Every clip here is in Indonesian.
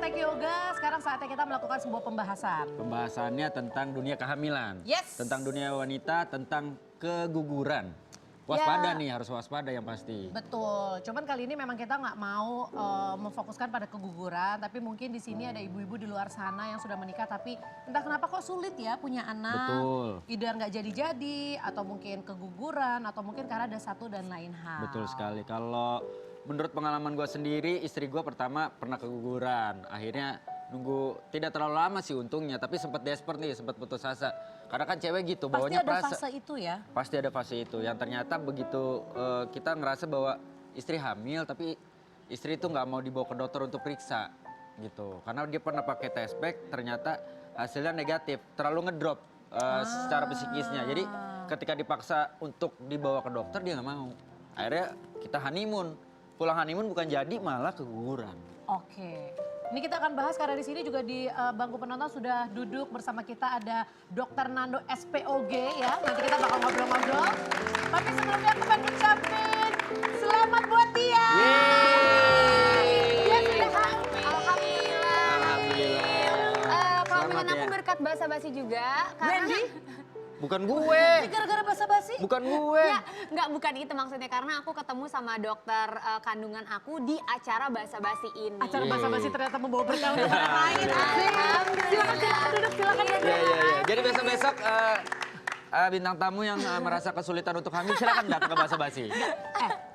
Hashtag Yoga, sekarang saatnya kita melakukan sebuah pembahasan. Pembahasannya tentang dunia kehamilan. Yes. Tentang dunia wanita, tentang keguguran. Waspada nih, harus waspada yang pasti. Betul, cuman kali ini memang kita nggak mau memfokuskan pada keguguran, tapi mungkin di sini ada ibu-ibu di luar sana yang sudah menikah tapi entah kenapa kok sulit ya punya anak. Betul. Either nggak jadi-jadi, atau mungkin keguguran, atau mungkin karena ada satu dan lain hal. Betul sekali. Kalau menurut pengalaman gue sendiri, istri gue pertama pernah keguguran. Akhirnya nunggu tidak terlalu lama sih untungnya, tapi sempat desperate nih, sempat putus asa. Karena kan cewek gitu, bawanya Pasti ada fase itu ya? Pasti ada fase itu. Yang ternyata begitu kita ngerasa bahwa istri hamil, tapi istri itu nggak mau dibawa ke dokter untuk periksa gitu. Karena dia pernah pakai test pack, ternyata hasilnya negatif, terlalu ngedrop secara psikisnya. Jadi ketika dipaksa untuk dibawa ke dokter dia nggak mau. Akhirnya kita honeymoon, pulang honeymoon bukan jadi malah keguguran. Oke. Ini kita akan bahas karena di sini juga di bangku penonton sudah duduk bersama kita ada Dr. Nando SPOG ya. Nanti kita bakal ngobrol-ngobrol. Tapi sebelumnya aku pengen ucapin selamat buat Tia. Dia sudah hamil. Alhamdulillah. Alhamdulillah. Kehamilan Selamat aku ya. berkat basa-basi juga. Wendy? Bukan gue. Ini gara-gara basa-basi? Bukan gue. Ya, enggak bukan itu maksudnya karena aku ketemu sama dokter kandungan aku di acara basa-basi ini. Acara basa-basi ternyata membawa berkah untuk orang lain. Silakan duduk, silakan Ya, ya, ya. Jadi besok-besok bintang tamu yang merasa kesulitan untuk hamil silakan datang ke basa-basi.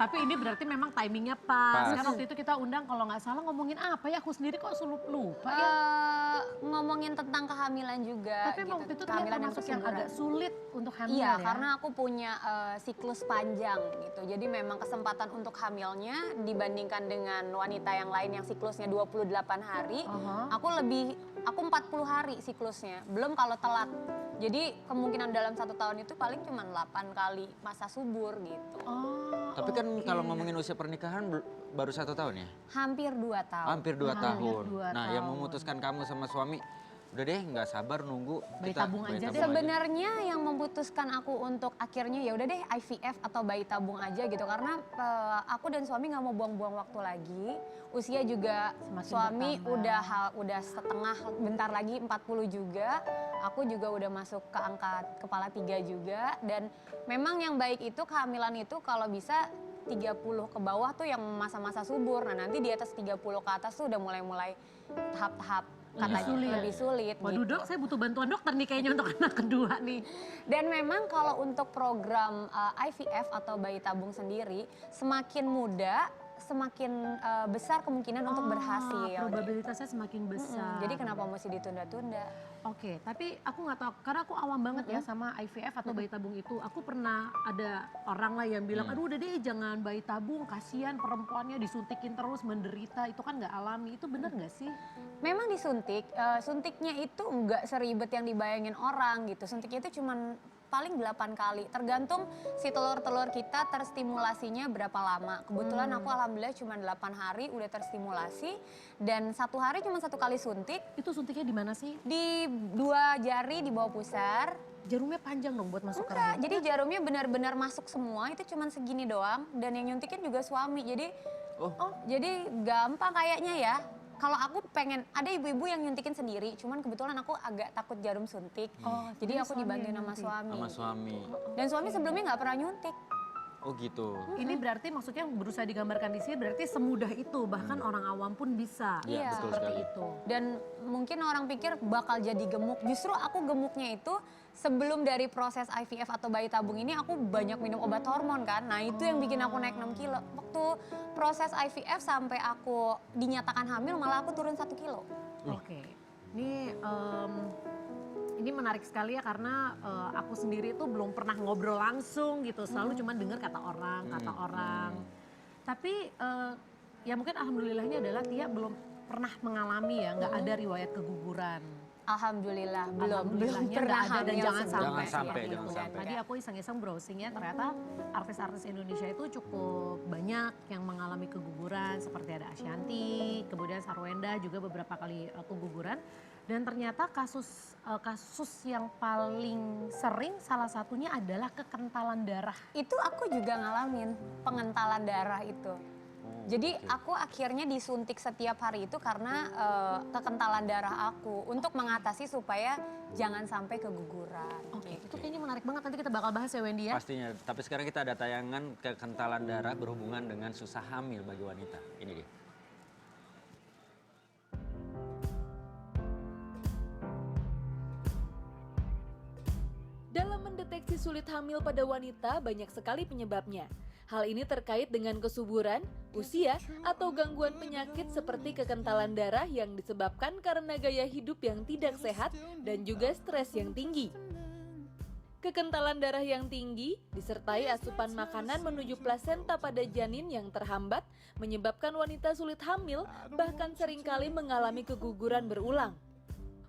Tapi ini berarti memang timingnya pas. Pas. Kan waktu itu kita undang kalau nggak salah ngomongin apa ya, aku sendiri kok lupa ya. Ngomongin tentang kehamilan juga. Tapi emang waktu itu ternyata Kehamilan dan termasuk yang kesuburan. agak sulit untuk hamil Iya, ya. karena aku punya siklus panjang gitu. Jadi memang kesempatan untuk hamilnya dibandingkan dengan wanita yang lain yang siklusnya 28 hari, aku 40 hari siklusnya. Belum kalau telat. Jadi kemungkinan dalam 1 tahun itu paling cuma 8 kali masa subur gitu. Tapi kan kalau ngomongin usia pernikahan baru 1 tahun ya? Hampir 2 tahun. Hampir 2 tahun. 2 Nah yang tahun. memutuskan kamu sama suami, udah deh nggak sabar nunggu. Bayi tabung aja deh. Sebenarnya yang memutuskan aku untuk akhirnya ya udah deh IVF atau bayi tabung aja gitu karena aku dan suami nggak mau buang-buang waktu lagi. Usia juga Semakin suami bertambah. udah setengah, bentar lagi 40 juga. Aku juga udah masuk ke angka kepala 3 juga dan memang yang baik itu kehamilan itu kalau bisa 30 ke bawah tuh yang masa-masa subur. Nah nanti di atas 30 ke atas tuh udah mulai-mulai tahap-tahap katanya lebih sulit. Waduh gitu. dok, saya butuh bantuan dokter nih kayaknya untuk anak kedua nih. Dan memang kalau untuk program IVF atau bayi tabung sendiri, semakin muda, semakin besar kemungkinan untuk berhasil. Probabilitasnya semakin besar. Jadi kenapa mesti ditunda-tunda? Oke, tapi aku nggak tahu karena aku awam banget ya sama IVF atau bayi tabung itu. Aku pernah ada orang lah yang bilang, aduh udah deh jangan bayi tabung, kasihan perempuannya disuntikin terus menderita, itu kan nggak alami. Itu benar nggak sih? Memang disuntik, suntiknya itu nggak seribet yang dibayangin orang gitu. Suntiknya itu cuman paling 8 kali, tergantung si telur-telur kita terstimulasinya berapa lama. Kebetulan aku alhamdulillah cuma 8 hari udah terstimulasi dan 1 hari cuma 1 kali suntik. Itu suntiknya di mana sih? Di 2 jari di bawah pusar. Jarumnya panjang dong buat masuk ke Enggak, rahim? jadi jarumnya benar-benar masuk semua itu cuma segini doang dan yang nyuntikin juga suami. Jadi jadi gampang kayaknya ya. Kalau aku pengen, ada ibu-ibu yang nyuntikin sendiri, cuman kebetulan aku agak takut jarum suntik. Jadi aku suami dibantuin yang sama nyuntik. suami. Sama suami. Dan suami sebelumnya nggak pernah nyuntik. Oh gitu. Ini berarti maksudnya yang berusaha digambarkan di sini berarti semudah itu, bahkan orang awam pun bisa. Iya, betul Seperti sekali. itu. Dan mungkin orang pikir bakal jadi gemuk. Justru aku gemuknya itu sebelum dari proses IVF atau bayi tabung ini aku banyak minum obat hormon kan. Nah itu yang bikin aku naik 6 kilo. Waktu proses IVF sampai aku dinyatakan hamil malah aku turun 1 kilo. Oke, ini menarik sekali ya karena aku sendiri tuh belum pernah ngobrol langsung gitu, selalu cuman dengar kata orang. Tapi ya mungkin alhamdulillahnya adalah Tia belum pernah mengalami ya, nggak ada riwayat keguguran. Alhamdulillah belum Alhamdulillahnya pernah nggak ada dan hamil jangan sebelumnya. sampai. Jangan seperti sampai, itu. jangan Tadi aku iseng-iseng browsing ya, ternyata artis-artis Indonesia itu cukup banyak yang mengalami keguguran seperti ada Ashanti, kemudian Sarwenda juga beberapa kali keguguran. Dan ternyata kasus yang paling sering salah satunya adalah kekentalan darah. Itu aku juga ngalamin pengentalan darah itu. Jadi aku akhirnya disuntik setiap hari itu karena kekentalan darah aku untuk mengatasi supaya jangan sampai keguguran. Oke, itu kayaknya menarik banget. Nanti kita bakal bahas ya Wendy ya. Pastinya. Tapi sekarang kita ada tayangan kekentalan darah berhubungan dengan susah hamil bagi wanita. Ini dia. Dalam mendeteksi sulit hamil pada wanita banyak sekali penyebabnya. Hal ini terkait dengan kesuburan, usia, atau gangguan penyakit seperti kekentalan darah yang disebabkan karena gaya hidup yang tidak sehat dan juga stres yang tinggi. Kekentalan darah yang tinggi disertai asupan makanan menuju plasenta pada janin yang terhambat menyebabkan wanita sulit hamil bahkan seringkali mengalami keguguran berulang.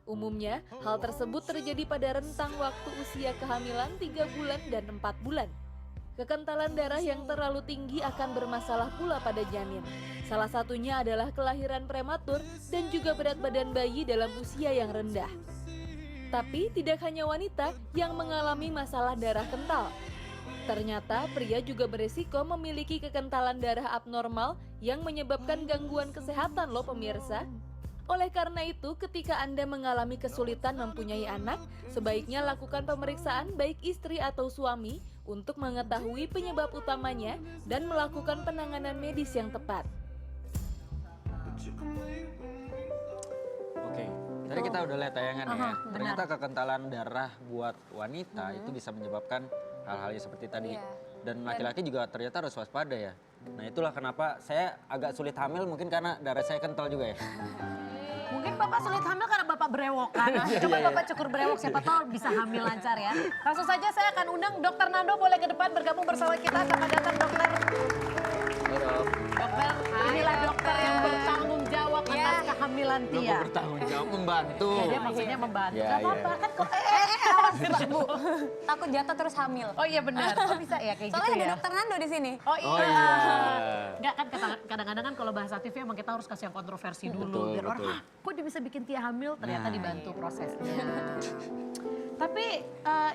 Umumnya, hal tersebut terjadi pada rentang waktu usia kehamilan 3 bulan dan 4 bulan. Kekentalan darah yang terlalu tinggi akan bermasalah pula pada janin. Salah satunya adalah kelahiran prematur dan juga berat badan bayi dalam usia yang rendah. Tapi tidak hanya wanita yang mengalami masalah darah kental. Ternyata pria juga beresiko memiliki kekentalan darah abnormal yang menyebabkan gangguan kesehatan loh pemirsa. Oleh karena itu, ketika Anda mengalami kesulitan mempunyai anak, sebaiknya lakukan pemeriksaan baik istri atau suami untuk mengetahui penyebab utamanya dan melakukan penanganan medis yang tepat. Oke, tadi kita udah lihat tayangannya ya. benar. Ternyata kekentalan darah buat wanita itu bisa menyebabkan hal-hal yang seperti tadi. Iya. Dan laki-laki juga ternyata harus waspada ya. Nah itulah kenapa saya agak sulit hamil mungkin karena darah saya kental juga ya. Mungkin Bapak sulit hamil karena Bapak berewok kan. Coba Bapak cukur berewok, siapa tahu bisa hamil lancar ya. Langsung saja saya akan undang Dokter Nando boleh ke depan bergabung bersama kita. Selamat datang dokter. Dokter, inilah dokter yang bertanggung jawab atas kehamilan Lo Tia. bertanggung jawab membantu. Ya, dia maksudnya membantu. Ya, Gak ya. apa-apa kan kok Awas Bu, takut jatuh terus hamil. Oh iya benar, kok bisa ya kayak Soalnya gitu ada ya. dokter Nando di sini. Oh iya. Oh iya. Enggak kan kadang-kadang kan kalau bahasa TV emang kita harus kasih yang kontroversi dulu. Betul, Biar orang, betul. kok dia bisa bikin Tia hamil? Ternyata Nah, dibantu prosesnya. Tapi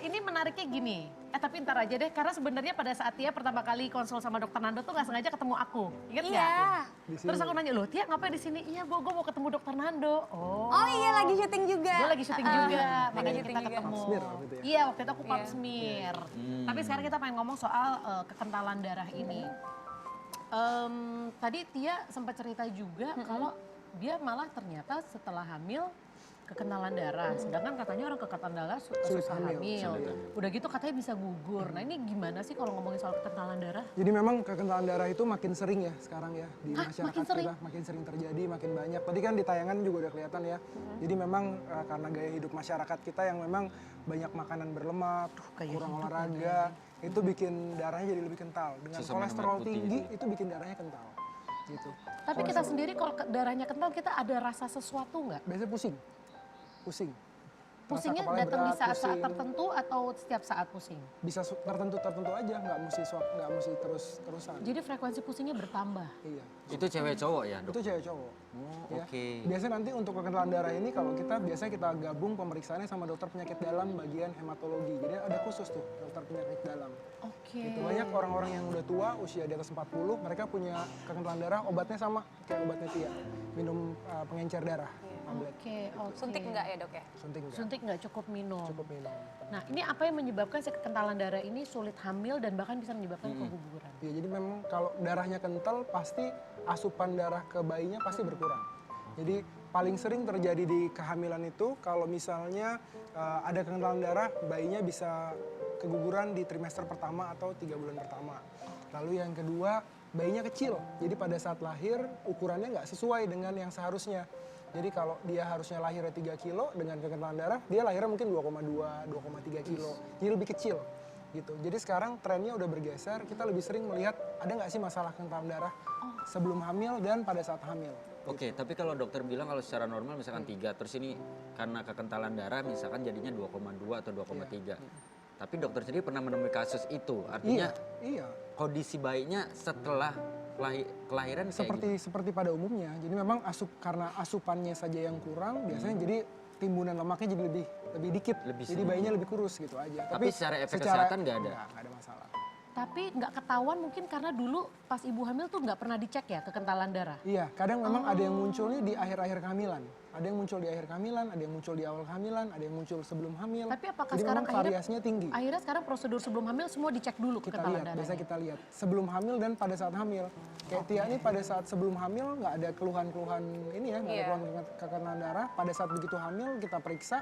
ini menariknya gini. Tapi ntar aja deh, karena sebenarnya pada saat Tia pertama kali konsul sama dokter Nando tuh gak sengaja ketemu aku. Ingat nggak? Iya. Terus aku nanya, loh Tia ngapain di sini? Iya, gue mau ketemu dokter Nando. Oh iya lagi syuting juga. Gue lagi syuting juga, makanya lagi kita syuting juga. ketemu. Pap smear gitu ya? Iya, waktu itu aku pap Iya. smear. Tapi sekarang kita pengen ngomong soal kekentalan darah ini. Tadi Tia sempat cerita juga kalau dia malah ternyata setelah hamil kekentalan darah. Sedangkan katanya orang kekentalan darah susah hamil. Udah gitu katanya bisa gugur. Nah ini gimana sih kalau ngomongin soal kekentalan darah? Jadi memang kekentalan darah itu makin sering ya sekarang ya di Hah, masyarakat makin sering? kita, makin sering terjadi, makin banyak. Tadi kan di tayangan juga udah kelihatan ya. Jadi memang karena gaya hidup masyarakat kita yang memang banyak makanan berlemak, gaya kurang hidup olahraga, itu bikin darahnya jadi lebih kental. Dengan Susah minum kolesterol air putih tinggi gitu. itu bikin darahnya kental. Gitu. Tapi kita sendiri kalau darahnya kental kita ada rasa sesuatu nggak? Biasanya pusing. Pusing. Terasa Pusingnya kepala datang di berat, saat-saat pusing. tertentu atau setiap saat pusing? Bisa tertentu aja, nggak mesti terus-terusan. Jadi frekuensi pusingnya bertambah. Iya. Itu cewek cowok ya dok? Itu cewek cowok. Oh, Ya. oke. Biasanya nanti untuk kekentalan darah ini kalau biasanya kita gabung pemeriksaannya sama dokter penyakit dalam bagian hematologi. Jadi ada khusus tuh dokter penyakit dalam. Oke. Itu banyak orang-orang yang udah tua, usia di atas 40, mereka punya kekentalan darah, obatnya sama kayak obatnya Tia. Minum pengencer darah, tablet. Oke. Suntik enggak ya dok ya? Suntik enggak? Suntik nggak cukup minum. Cukup minum. Nah ini apa yang menyebabkan si kekentalan darah ini sulit hamil dan bahkan bisa menyebabkan keguguran? Ya, jadi memang kalau darahnya kental pasti asupan darah ke bayinya pasti berkurang. Jadi paling sering terjadi di kehamilan itu kalau misalnya ada kekentalan darah, bayinya bisa keguguran di trimester pertama atau 3 bulan pertama. Lalu yang kedua, bayinya kecil. Jadi pada saat lahir ukurannya nggak sesuai dengan yang seharusnya. Jadi kalau dia harusnya lahirnya 3 kilo dengan kekentalan darah, dia lahirnya mungkin 2,2, 2,3 kilo. Jadi lebih kecil gitu. Jadi sekarang trennya udah bergeser, kita lebih sering melihat ada nggak sih masalah kekentalan darah sebelum hamil dan pada saat hamil. Oke, tapi kalau dokter bilang kalau secara normal misalkan 3, terus ini karena kekentalan darah misalkan jadinya 2,2 atau 2,3. Tapi dokter sendiri pernah menemui kasus itu, artinya Iya. kondisi bayinya setelah kelahiran kayak Seperti pada umumnya. Jadi memang karena asupannya saja yang kurang, biasanya jadi timbunan lemaknya jadi lebih dikit. Lebih jadi sedikit. bayinya lebih kurus gitu aja. Tapi secara efek kesehatan nggak ada? Nggak ada masalah. Tapi nggak ketahuan mungkin karena dulu pas ibu hamil tuh nggak pernah dicek ya kekentalan darah. Iya, kadang memang ada yang munculnya di akhir-akhir kehamilan. Ada yang muncul di akhir kehamilan, ada yang muncul di awal kehamilan, ada yang muncul sebelum hamil. Tapi apakah Jadi sekarang memang variasinya tinggi. akhirnya sekarang prosedur sebelum hamil semua dicek dulu Kita kekentalan lihat, darahnya? biasanya kita lihat sebelum hamil dan pada saat hamil. Kayak Tia ini pada saat sebelum hamil nggak ada keluhan-keluhan ini ya, nggak ada Iya. keluhan kekentalan darah. Pada saat begitu hamil kita periksa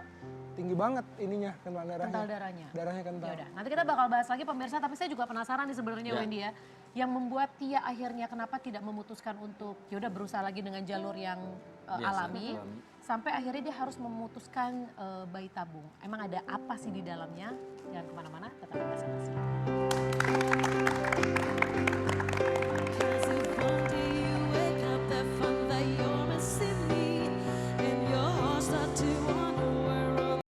tinggi banget ininya kekentalan darahnya. Kental darahnya. Darahnya kental. Yaudah, nanti kita bakal bahas lagi pemirsa, tapi saya juga penasaran nih sebenarnya Ya. Wendy ya. Yang membuat Tia akhirnya kenapa tidak memutuskan untuk yaudah berusaha lagi dengan jalur yang Biasa, alami. alami. Sampai akhirnya dia harus memutuskan bayi tabung. Emang ada apa sih di dalamnya? Jangan kemana-mana, tetap bersama kami.